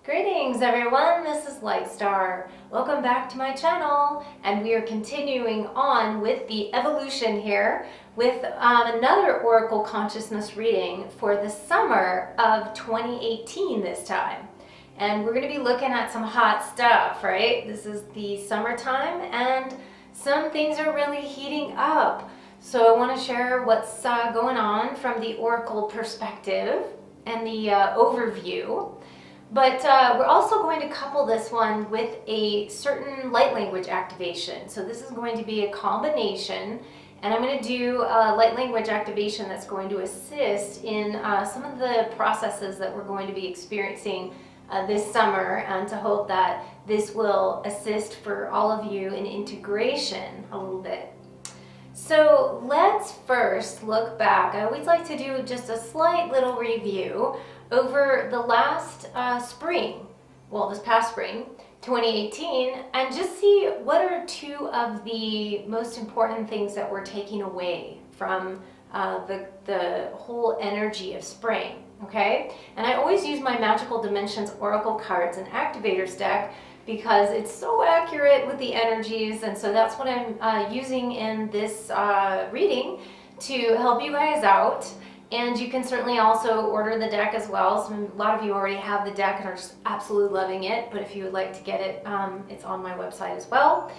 Greetings everyone, this is Lightstar. Welcome back to my channel, and we are continuing on with the evolution here with another Oracle Consciousness reading for the summer of 2018 this time. And we're going to be looking at some hot stuff, right? This is the summertime and some things are really heating up. So I want to share what's going on from the Oracle perspective and the overview. But we're also going to couple this one with a certain light language activation. So this is going to be a combination, and I'm going to do a light language activation that's going to assist in some of the processes that we're going to be experiencing this summer, and to hope that this will assist for all of you in integration a little bit. So let's first look back. I always like to do just a slight little review over the last spring, well, this past spring, 2018, and just see what are two of the most important things that we're taking away from the whole energy of spring, okay? And I always use my Magical Dimensions Oracle cards and Activators deck because it's so accurate with the energies, and so that's what I'm using in this reading to help you guys out. And you can certainly also order the deck as well. So a lot of you already have the deck and are just absolutely loving it, but if you would like to get it, it's on my website as well.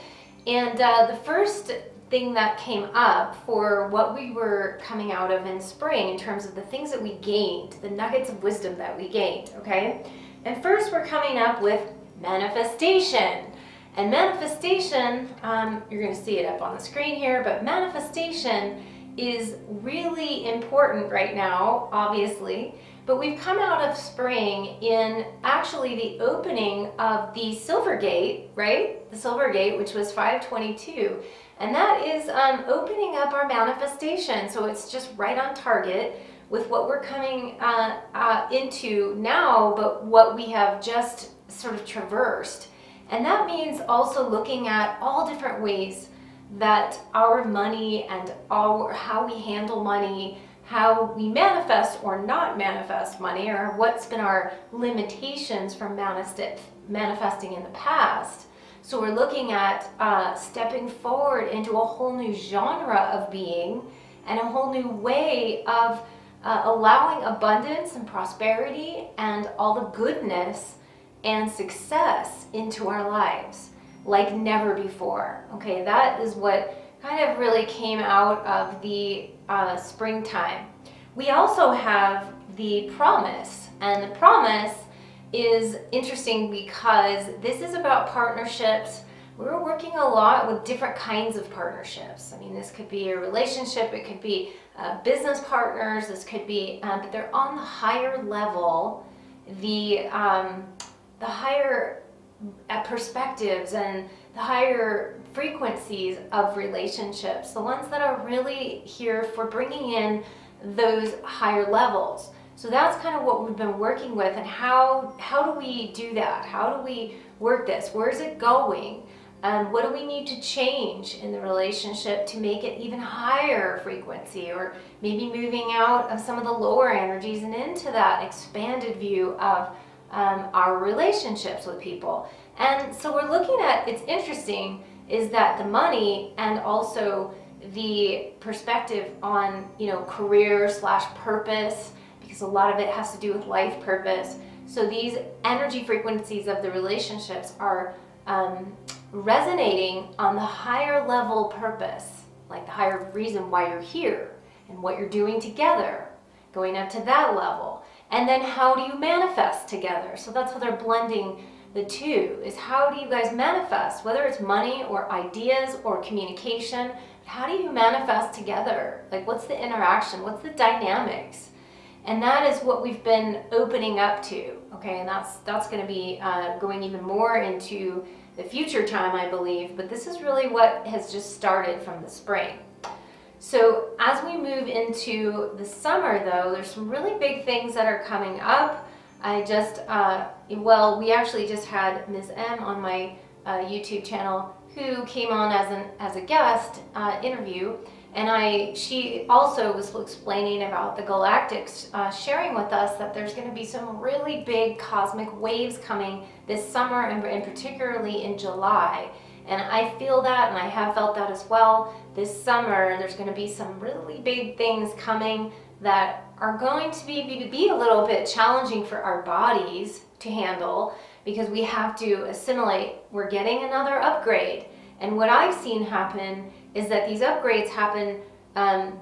And the first thing that came up for what we were coming out of in spring in terms of the things that we gained, the nuggets of wisdom that we gained, okay? And first we're coming up with manifestation. And manifestation, you're going to see it up on the screen here, but manifestation is really important right now, obviously, but we've come out of spring in actually the opening of the Silver Gate, right? The Silver Gate, which was 522, and that is opening up our manifestation, so it's just right on target with what we're coming into now, but what we have just sort of traversed. And that means also looking at all different ways that our money and how we handle money, how we manifest or not manifest money, or what's been our limitations from manifesting in the past. So we're looking at stepping forward into a whole new genre of being and a whole new way of allowing abundance and prosperity and all the goodness and success into our lives like never before. Okay, that is what kind of really came out of the springtime. We also have the promise, and the promise is interesting because this is about partnerships. We're working a lot with different kinds of partnerships. I mean, this could be a relationship, it could be business partners, this could be, but they're on the higher level, the higher perspectives and the higher frequencies of relationships, the ones that are really here for bringing in those higher levels. So that's kind of what we've been working with, and how do we do that? How do we work this? Where's it going? What do we need to change in the relationship to make it even higher frequency, or maybe moving out of some of the lower energies and into that expanded view of our relationships with people. And so we're looking at, it's interesting, is that the money and also the perspective on, you know, career / purpose, because a lot of it has to do with life purpose. So these energy frequencies of the relationships are resonating on the higher level purpose, like the higher reason why you're here and what you're doing together, going up to that level. And then how do you manifest together? So that's how they're blending the two, is how do you guys manifest, whether it's money or ideas or communication, how do you manifest together? Like, what's the interaction? What's the dynamics? And that is what we've been opening up to, okay? And that's going to be going even more into the future time, I believe, but this is really what has just started from the spring. So as we move into the summer, though, there's some really big things that are coming up. I just, well, we actually just had Ms. M on my YouTube channel who came on as a guest interview, And she also was explaining about the galactics, sharing with us that there's going to be some really big cosmic waves coming this summer, and particularly in July. And I feel that, and I have felt that as well. This summer, there's going to be some really big things coming that are going to be a little bit challenging for our bodies to handle, because we have to assimilate. We're getting another upgrade. And what I've seen happen is that these upgrades happen,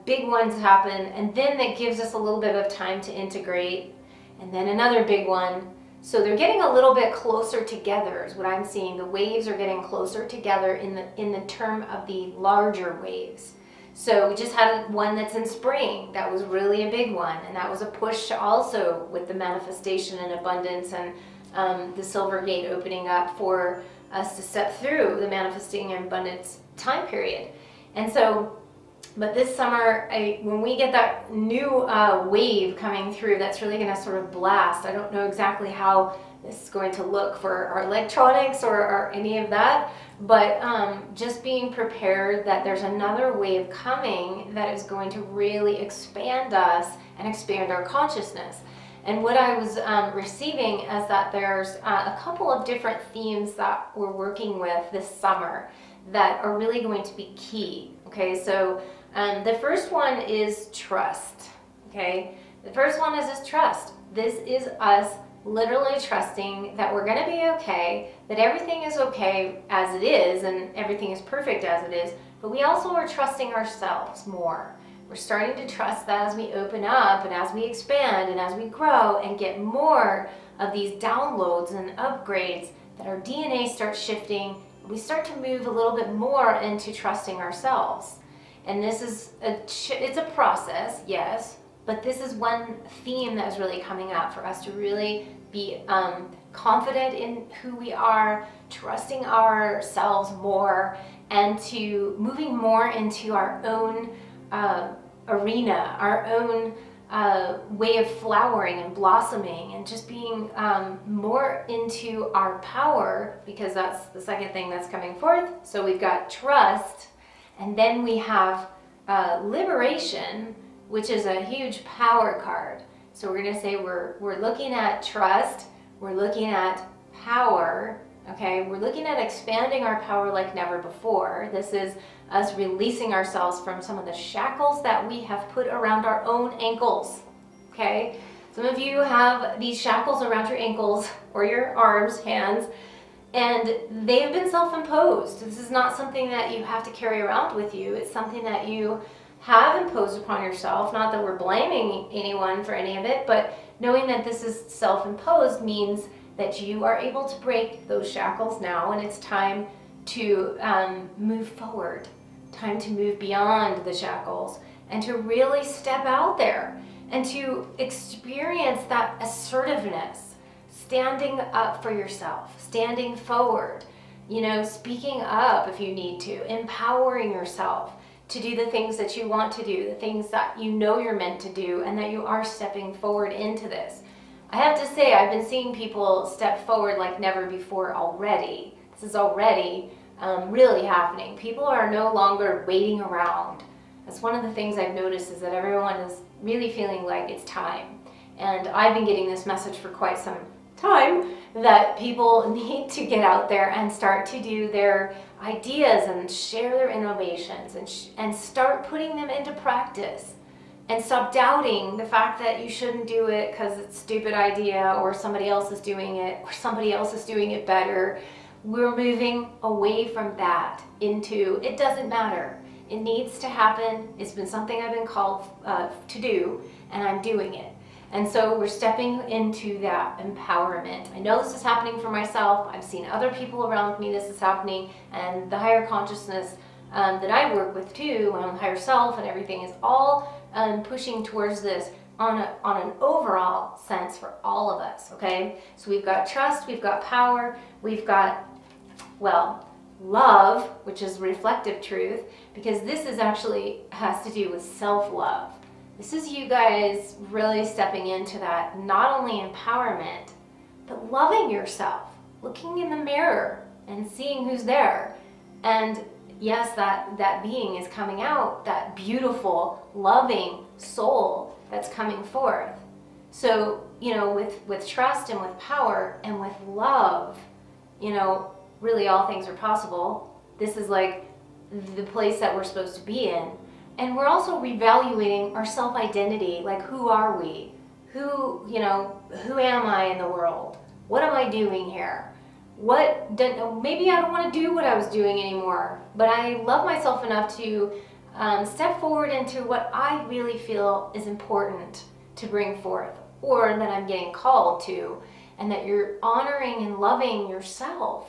big ones happen, and then that gives us a little bit of time to integrate, and then another big one. So they're getting a little bit closer together is what I'm seeing. The waves are getting closer together in the term of the larger waves. So we just had one that's in spring. That was really a big one, and that was a push also with the manifestation and abundance, and the silver gate opening up for us to step through the manifesting and abundance time period. And so, but this summer, when we get that new wave coming through, that's really going to sort of blast. I don't know exactly how this is going to look for our electronics or any of that, but just being prepared that there's another wave coming that is going to really expand us and expand our consciousness. And what I was receiving is that there's a couple of different themes that we're working with this summer that are really going to be key. Okay, so the first one is trust. Okay, the first one is trust. This is us literally trusting that we're going to be okay, that everything is okay as it is, and everything is perfect as it is, but we also are trusting ourselves more. We're starting to trust that as we open up and as we expand and as we grow and get more of these downloads and upgrades, that our DNA starts shifting. We start to move a little bit more into trusting ourselves. And this is it's a process, yes, but this is one theme that is really coming up for us to really be confident in who we are, trusting ourselves more, and to moving more into our own arena, our own way of flowering and blossoming, and just being more into our power, because that's the second thing that's coming forth. So we've got trust, and then we have liberation, which is a huge power card. So we're going to say we're looking at trust, we're looking at power. Okay, we're looking at expanding our power like never before. This is us releasing ourselves from some of the shackles that we have put around our own ankles. Okay, some of you have these shackles around your ankles or your arms, hands, and they have been self-imposed. This is not something that you have to carry around with you. It's something that you have imposed upon yourself. Not that we're blaming anyone for any of it, but knowing that this is self-imposed means that you are able to break those shackles now, and it's time to move forward, time to move beyond the shackles, and to really step out there and to experience that assertiveness, standing up for yourself, standing forward, you know, speaking up if you need to, empowering yourself to do the things that you want to do, the things that you know you're meant to do, and that you are stepping forward into this. I have to say, I've been seeing people step forward like never before already. This is already really happening. People are no longer waiting around. That's one of the things I've noticed, is that everyone is really feeling like it's time. And I've been getting this message for quite some time, that people need to get out there and start to do their ideas and share their innovations and start putting them into practice. And stop doubting the fact that you shouldn't do it because it's a stupid idea, or somebody else is doing it, or somebody else is doing it better. We're moving away from that into, it doesn't matter. It needs to happen. It's been something I've been called to do, and I'm doing it. And so we're stepping into that empowerment. I know this is happening for myself. I've seen other people around me this is happening, and the higher consciousness that I work with too, and higher self and everything, is all pushing towards this on an overall sense for all of us, okay? So we've got trust, we've got power, we've got, well, love, which is reflective truth, because this is actually has to do with self-love. This is you guys really stepping into that, not only empowerment, but loving yourself, looking in the mirror and seeing who's there, and yes, that being is coming out, that beautiful, loving soul that's coming forth. So, you know, with trust and with power and with love, you know, really all things are possible. This is like the place that we're supposed to be in. And we're also reevaluating our self-identity, like who are we? Who, you know, who am I in the world? What am I doing here? Maybe I don't want to do what I was doing anymore, but I love myself enough to step forward into what I really feel is important to bring forth, or that I'm getting called to, and that you're honoring and loving yourself.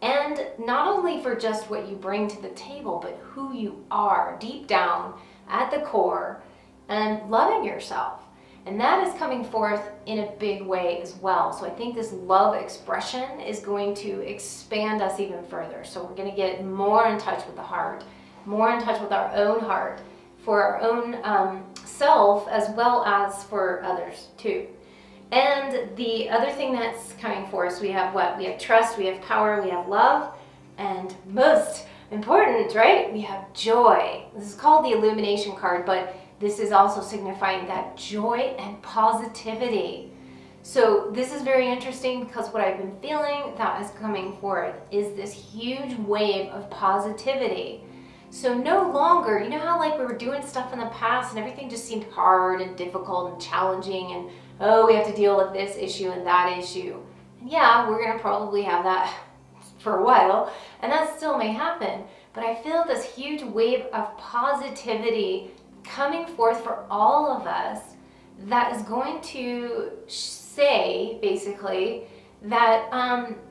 And not only for just what you bring to the table, but who you are deep down at the core, and loving yourself. And that is coming forth in a big way as well. So I think this love expression is going to expand us even further. So we're going to get more in touch with the heart, more in touch with our own heart, for our own self, as well as for others too. And the other thing that's coming for us, we have what? We have trust, we have power, we have love, and most important, right? We have joy. This is called the illumination card, but this is also signifying that joy and positivity. So this is very interesting because what I've been feeling that is coming forth is this huge wave of positivity. So no longer, you know how like we were doing stuff in the past and everything just seemed hard and difficult and challenging, and oh, we have to deal with this issue and that issue. And yeah, we're gonna probably have that for a while, and that still may happen. But I feel this huge wave of positivity coming forth for all of us that is going to say, basically, that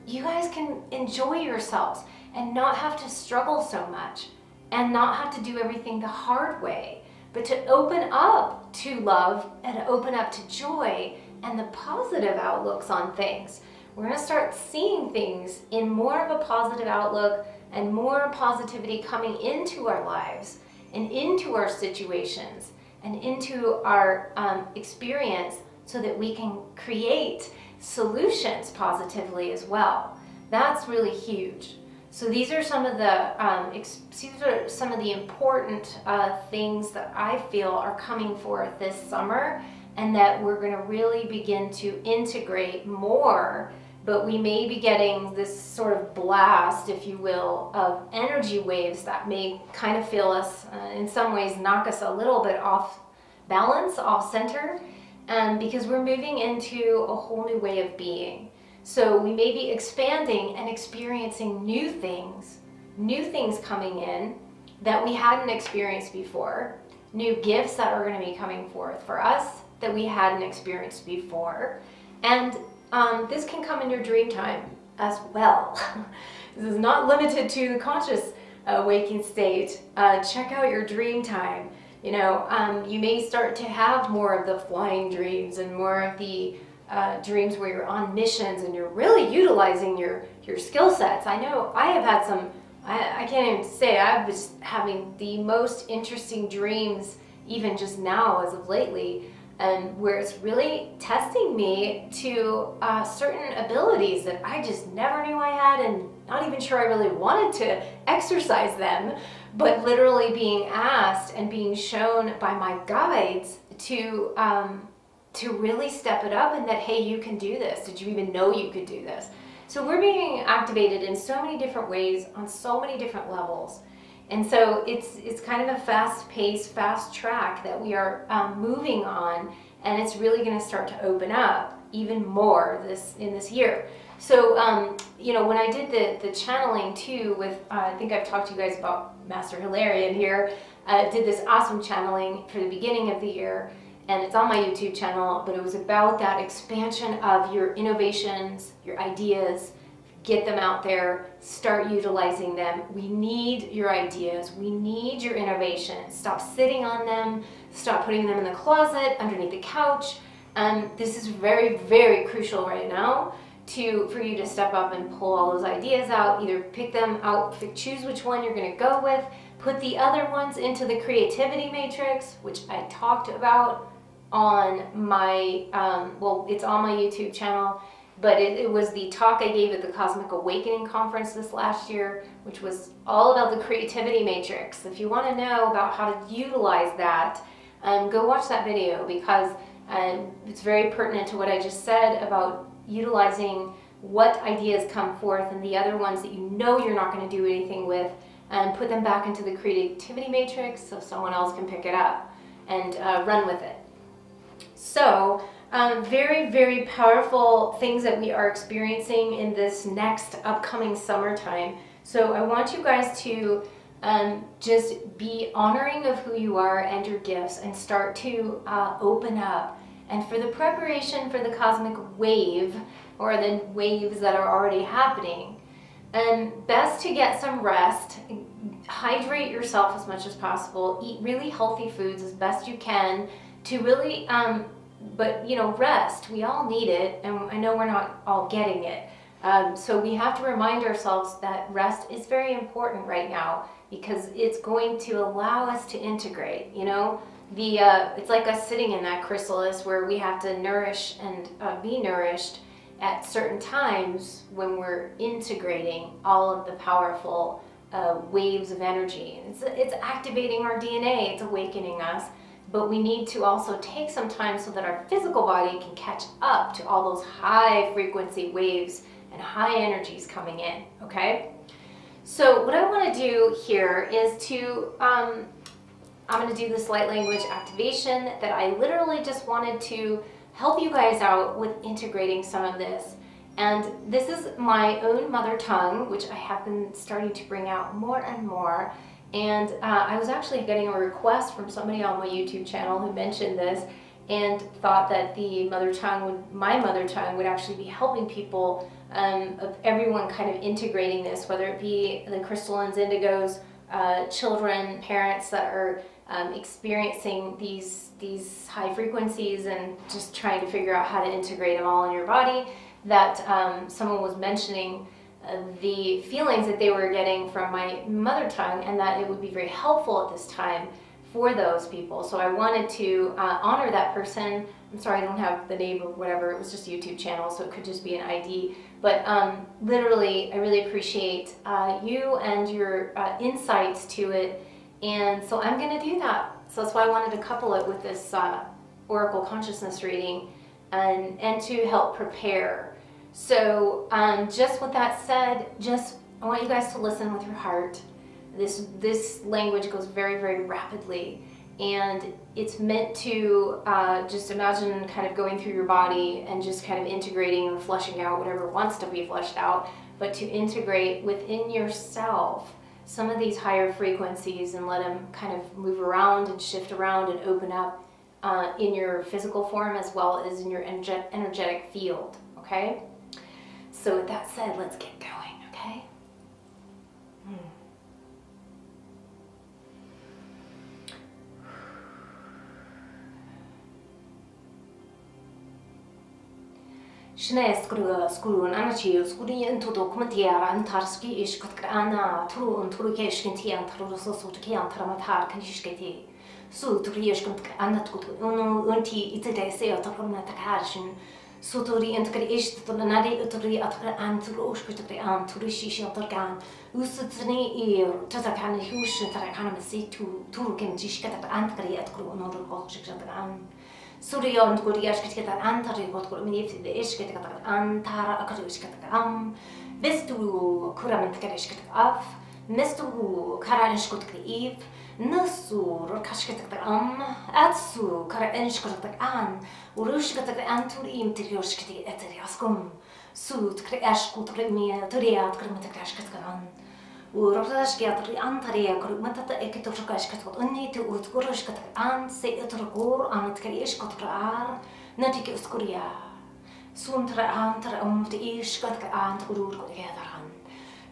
you guys can enjoy yourselves and not have to struggle so much and not have to do everything the hard way, but to open up to love and open up to joy and the positive outlooks on things. We're going to start seeing things in more of a positive outlook and more positivity coming into our lives and into our situations and into our experience, so that we can create solutions positively as well. That's really huge. So these are some of the important things that I feel are coming forth this summer, and that we're going to really begin to integrate more. But we may be getting this sort of blast, if you will, of energy waves that may kind of feel us, in some ways knock us a little bit off balance, off center, because we're moving into a whole new way of being. So we may be expanding and experiencing new things coming in that we hadn't experienced before, new gifts that are going to be coming forth for us that we hadn't experienced before. And this can come in your dream time as well. This is not limited to the conscious waking state. Check out your dream time. You know, you may start to have more of the flying dreams and more of the dreams where you're on missions and you're really utilizing your skill sets. I know I have had some, I can't even say, I was having the most interesting dreams even just now as of lately, and where it's really testing me to certain abilities that I just never knew I had, and not even sure I really wanted to exercise them, but literally being asked and being shown by my guides to really step it up, and that, hey, you can do this. Did you even know you could do this? So we're being activated in so many different ways, on so many different levels. And so it's kind of a fast-paced, fast track that we are moving on, and it's really going to start to open up even more in this year. So, you know, when I did the channeling too with, I think I've talked to you guys about Master Hilarion here, did this awesome channeling for the beginning of the year, and it's on my YouTube channel, but it was about that expansion of your innovations, your ideas. Get them out there, start utilizing them. We need your ideas, we need your innovations. Stop sitting on them, stop putting them in the closet, underneath the couch. This is very, very crucial right now for you to step up and pull all those ideas out, either pick them out, choose which one you're gonna go with, put the other ones into the creativity matrix, which I talked about on my, well, it's on my YouTube channel. but it was the talk I gave at the Cosmic Awakening Conference this last year, which was all about the creativity matrix. If you want to know about how to utilize that, go watch that video, because it's very pertinent to what I just said about utilizing what ideas come forth and the other ones that you know you're not going to do anything with, and put them back into the creativity matrix so someone else can pick it up and run with it. So very, very powerful things that we are experiencing in this next upcoming summertime. So I want you guys to just be honoring of who you are and your gifts, and start to open up. And for the preparation for the cosmic wave, or the waves that are already happening, best to get some rest, hydrate yourself as much as possible, eat really healthy foods as best you can to really, but you know, rest. We all need it, and I know we're not all getting it. So we have to remind ourselves that rest is very important right now, because it's going to allow us to integrate, you know. It's like us sitting in that chrysalis where we have to nourish and be nourished at certain times when we're integrating all of the powerful waves of energy. It's activating our DNA, it's awakening us, but we need to also take some time so that our physical body can catch up to all those high frequency waves and high energies coming in, okay? So what I want to do here is to, I'm going to do this light language activation that I literally just wanted to help you guys out with integrating some of this. And this is my own mother tongue, which I have been starting to bring out more and more. And I was actually getting a request from somebody on my YouTube channel who mentioned this and thought that the mother tongue my mother tongue would actually be helping people, of everyone kind of integrating this, whether it be the crystallines, indigos, children, parents that are experiencing these high frequencies and just trying to figure out how to integrate them all in your body. That someone was mentioning the feelings that they were getting from my mother tongue, and that it would be very helpful at this time for those people. So I wanted to honor that person. I'm sorry I don't have the name or whatever, it was just a YouTube channel, so it could just be an ID. But literally, I really appreciate you and your insights to it. And so I'm going to do that. So that's why I wanted to couple it with this Oracle Consciousness reading, and to help prepare. So just with that said, I want you guys to listen with your heart. This language goes very, very rapidly, and it's meant to just imagine kind of going through your body and just kind of integrating or flushing out whatever wants to be flushed out, but to integrate within yourself some of these higher frequencies and let them kind of move around and shift around and open up in your physical form as well as in your energetic field, okay? So with that said, let's get going, okay? Shne skurun anachi skuri into documentiera antarski ish katkana true and true keshkinti and trusosutki and tramatar kanishketi so to rieshkant anatku unti itade se atakurna takarshin so to rientri ish to nadi utri atkar antru ushkutri antru shishi atarkan usutni ir tatakan hush tatakan masitu turken jishkata antkari atkru onor kokshikatan Surya und Guriash kata antari got minif the ish kata antara akarish kata Vestu kurament karish kata af Mestu karanish kata eve Nusu rokash kata Atsu karanish kata an Urush kata anturim tiriosh kata eteriaskum Sud kreash kutri mia toriat kurament karash kata ورجعش كياتري عن طريق متى إكتوشكاش كتقول إني تقولش كتقول عن سيترقور عن تكريش كتقول نتيجة أسكوريا سون ترى عن ترى تيش كتقول عن تقولور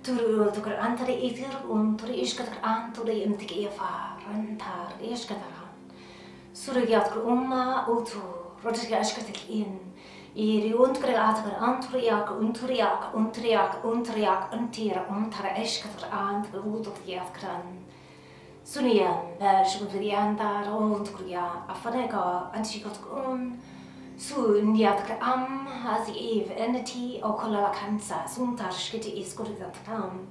كتقول عن تقول عن طريق إيتر تريش كتقول عن طريق متكية فار عن تار إيش كتقول عن سوريات كل أوتو رجعش كتقول إيري أنتكر عاتكر أنترياك أنتيرا أنترا إيش كتر أنت بودك ياتكران سونيان باش بدريان دار أنتكريا أفناكا أنتي كتكون Su Indiatka as Eve entity o kola kansa suntar skiti iskuridatam.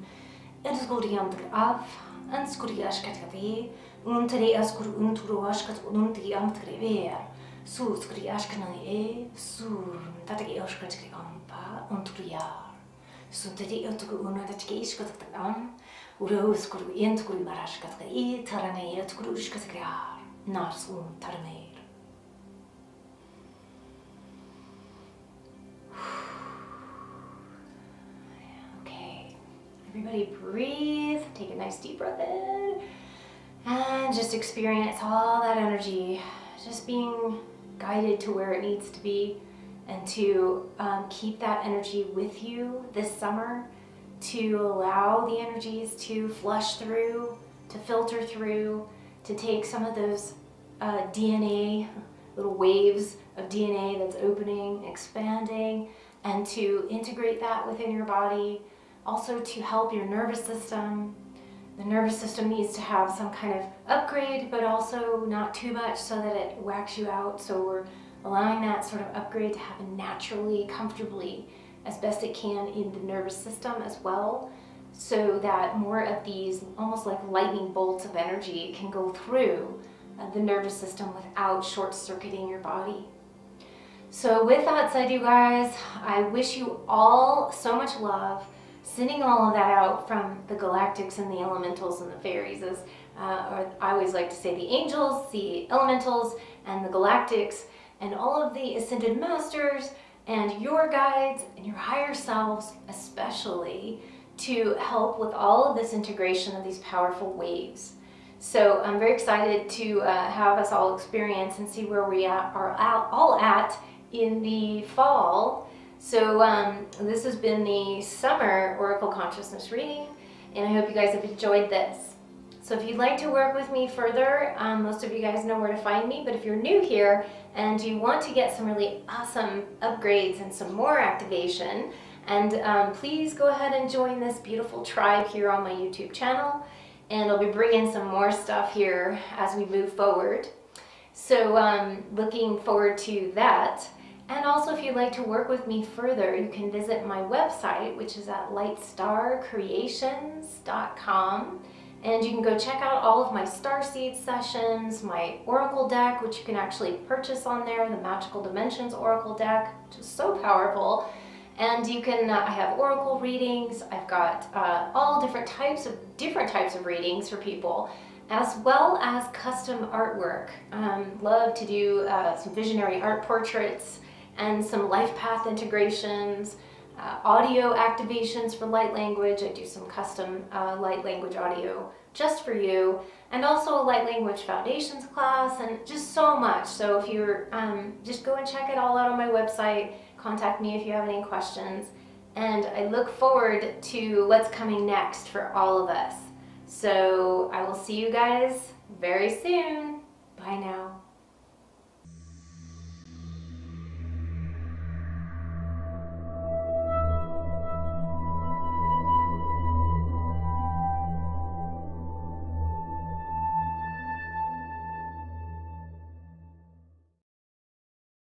Het skuriant av and skuriashkatave unteri askur unturu ashkat unti amtrever. Su skuriashkana sur tataki ashkatki ampa unturiar. Sunteri otku unatki iskatatam. Uros kuru entkuru marashkatka tarane etkuru ishkatkar. Nars tarane. Everybody breathe, take a nice deep breath in, and just experience all that energy, just being guided to where it needs to be, and to keep that energy with you this summer, to allow the energies to flush through, to filter through, to take some of those DNA, little waves of DNA that's opening, expanding, and to integrate that within your body. Also to help your nervous system. The nervous system needs to have some kind of upgrade, but also not too much so that it whacks you out. So we're allowing that sort of upgrade to happen naturally, comfortably, as best it can in the nervous system as well, so that more of these almost like lightning bolts of energy can go through the nervous system without short-circuiting your body. So with that said, you guys, I wish you all so much love. Sending all of that out from the galactics and the elementals and the fairies, as or I always like to say, the angels, the elementals, and the galactics, and all of the ascended masters, and your guides, and your higher selves especially, to help with all of this integration of these powerful waves. So I'm very excited to have us all experience and see where we are all at in the fall. So this has been the summer Oracle Consciousness reading, and I hope you guys have enjoyed this. So if you'd like to work with me further, most of you guys know where to find me, but if you're new here and you want to get some really awesome upgrades and some more activation, and please go ahead and join this beautiful tribe here on my YouTube channel, and I'll be bringing some more stuff here as we move forward. So looking forward to that. And also, if you'd like to work with me further, you can visit my website, which is at lightstarcreations.com. And you can go check out all of my starseed sessions, my oracle deck, which you can actually purchase on there, the Magical Dimensions Oracle deck, which is so powerful. And you can, I have oracle readings. I've got all different types of readings for people, as well as custom artwork. Love to do some visionary art portraits, and some life path integrations, audio activations for light language. I do some custom light language audio just for you, and also a light language foundations class, and just so much. So if you're, just go and check it all out on my website. Contact me if you have any questions, and I look forward to what's coming next for all of us. So I will see you guys very soon. Bye now.